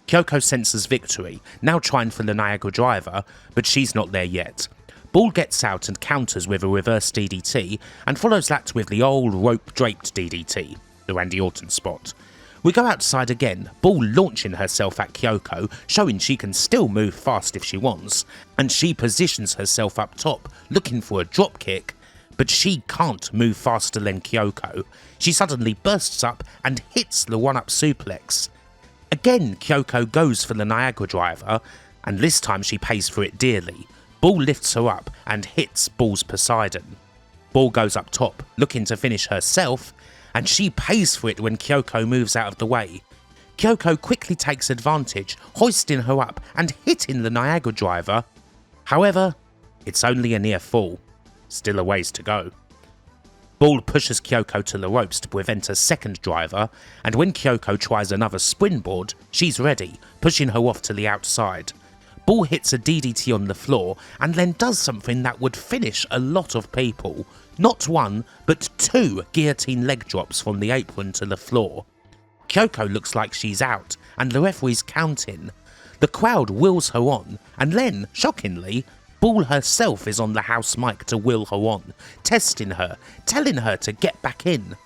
Kyoko senses victory, now trying for the Niagara driver, but she's not there yet. Bull gets out and counters with a reverse DDT, and follows that with the old rope-draped DDT, the Randy Orton spot. We go outside again, Bull launching herself at Kyoko, showing she can still move fast if she wants, and she positions herself up top, looking for a dropkick, but she can't move faster than Kyoko. She suddenly bursts up and hits the one-up suplex. Again, Kyoko goes for the Niagara driver, and this time she pays for it dearly. Bull lifts her up and hits Bull's Poseidon. Bull goes up top, looking to finish herself, and she pays for it when Kyoko moves out of the way. Kyoko quickly takes advantage, hoisting her up and hitting the Niagara driver. However, it's only a near fall. Still a ways to go. Bull pushes Kyoko to the ropes to prevent a second driver, and when Kyoko tries another springboard, she's ready, pushing her off to the outside. Bull hits a DDT on the floor and then does something that would finish a lot of people. Not one, but 2 guillotine leg drops from the apron to the floor. Kyoko looks like she's out, and the referee's counting. The crowd wills her on, and then, shockingly, Bull herself is on the house mic to will her on, testing her, telling her to get back in.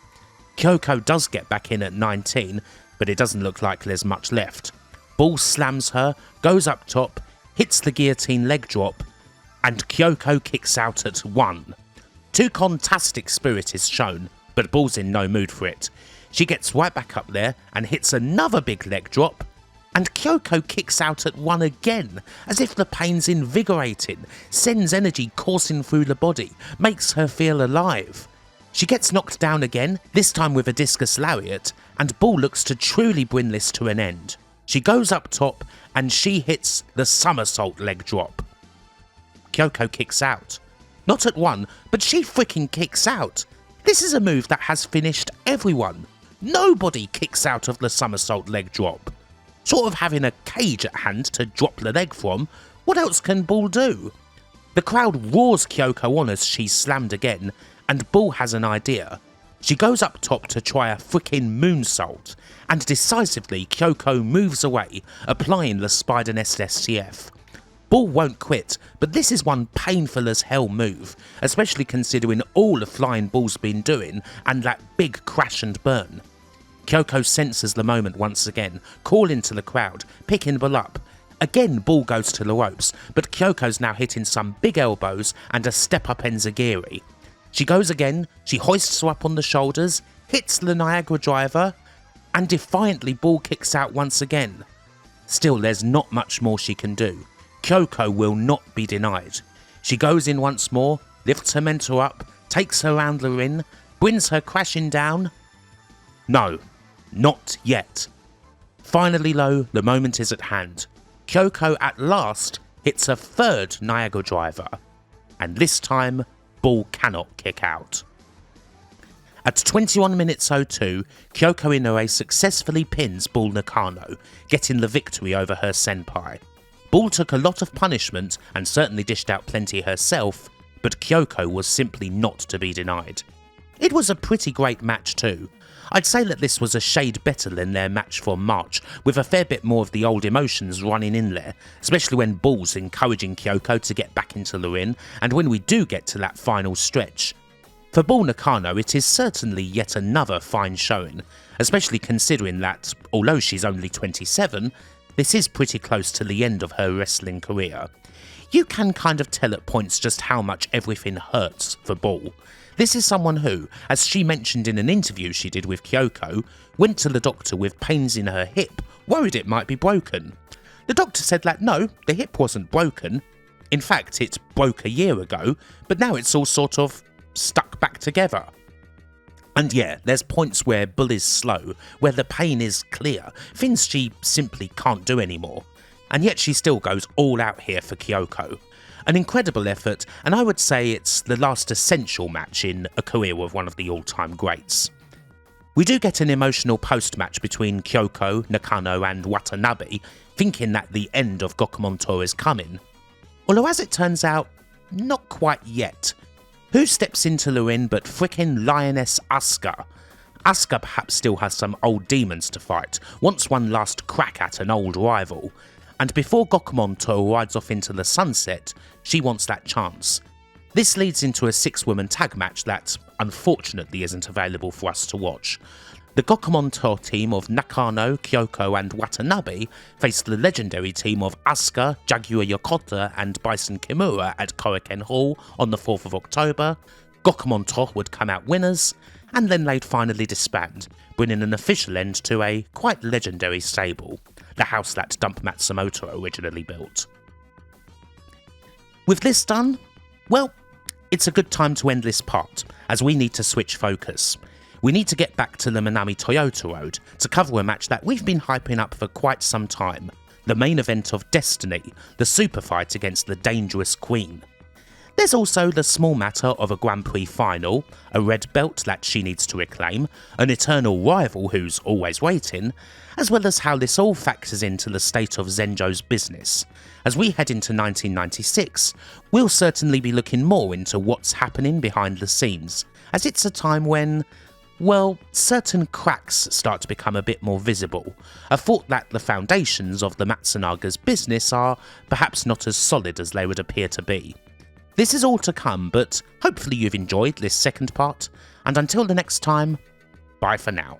Kyoko does get back in at 19, but it doesn't look like there's much left. Bull slams her, goes up top, hits the guillotine leg drop, and Kyoko kicks out at 1. 2 Contastic Spirit is shown, but Bull's in no mood for it. She gets right back up there and hits another big leg drop, and Kyoko kicks out at 1 again, as if the pain's invigorating, sends energy coursing through the body, makes her feel alive. She gets knocked down again, this time with a discus lariat, and Bull looks to truly bring this to an end. She goes up top, and she hits the somersault leg drop. Kyoko kicks out. Not at 1, but she freaking kicks out. This is a move that has finished everyone. Nobody kicks out of the somersault leg drop. Sort of having a cage at hand to drop the leg from, what else can Bull do? The crowd roars Kyoko on as she's slammed again, and Bull has an idea. She goes up top to try a frickin' moonsault, and decisively Kyoko moves away, applying the Spider Nest STF. Bull won't quit, but this is one painful as hell move, especially considering all the flying Bull's been doing and that big crash and burn. Kyoko senses the moment once again, calling to the crowd, picking Bull up. Again Bull goes to the ropes, but Kyoko's now hitting some big elbows and a step-up enziguri. She goes again, she hoists her up on the shoulders, hits the Niagara driver, and defiantly Bull kicks out once again. Still, there's not much more she can do. Kyoko will not be denied. She goes in once more, lifts her mentor up, takes her round the ring, brings her crashing down. No, not yet. Finally though, the moment is at hand. Kyoko at last hits her third Niagara driver, and this time Bull cannot kick out. At 21 minutes 02, Kyoko Inoue successfully pins Bull Nakano, getting the victory over her senpai. Bull took a lot of punishment and certainly dished out plenty herself, but Kyoko was simply not to be denied. It was a pretty great match too. I'd say that this was a shade better than their match from March, with a fair bit more of the old emotions running in there, especially when Bull's encouraging Kyoko to get back into the ring, and when we do get to that final stretch. For Bull Nakano, it is certainly yet another fine showing, especially considering that, although she's only 27, this is pretty close to the end of her wrestling career. You can kind of tell at points just how much everything hurts for Bull. This is someone who, as she mentioned in an interview she did with Kyoko, went to the doctor with pains in her hip, worried it might be broken. The doctor said that no, the hip wasn't broken. In fact, it broke a year ago, but now it's all sort of stuck back together. And yeah, there's points where Bull is slow, where the pain is clear, things she simply can't do anymore. And yet she still goes all out here for Kyoko. An incredible effort, and I would say it's the last essential match in a career of one of the all-time greats. We do get an emotional post-match between Kyoko, Nakano and Watanabe, thinking that the end of Gokumon Tour is coming. Although as it turns out, not quite yet. Who steps into the ring but frickin' Lioness Asuka? Asuka perhaps still has some old demons to fight, wants one last crack at an old rival, and before Gokumon Tour rides off into the sunset, she wants that chance. This leads into a 6-woman tag match that, unfortunately, isn't available for us to watch. The Gokumon Tour team of Nakano, Kyoko and Watanabe faced the legendary team of Asuka, Jaguar Yokota and Bison Kimura at Korakuen Hall on the 4th of October. Gokumon Tour would come out winners, and then they'd finally disband, bringing an official end to a quite legendary stable, the house that Dump Matsumoto originally built. With this done, well, it's a good time to end this part, as we need to switch focus. We need to get back to the Manami Toyota Road to cover a match that we've been hyping up for quite some time, the main event of Destiny, the super fight against the Dangerous Queen. There's also the small matter of a Grand Prix final, a red belt that she needs to reclaim, an eternal rival who's always waiting, as well as how this all factors into the state of Zenjo's business. As we head into 1996, we'll certainly be looking more into what's happening behind the scenes, as it's a time when, well, certain cracks start to become a bit more visible, a thought that the foundations of the Matsunaga's business are perhaps not as solid as they would appear to be. This is all to come, but hopefully you've enjoyed this second part, and until the next time, bye for now.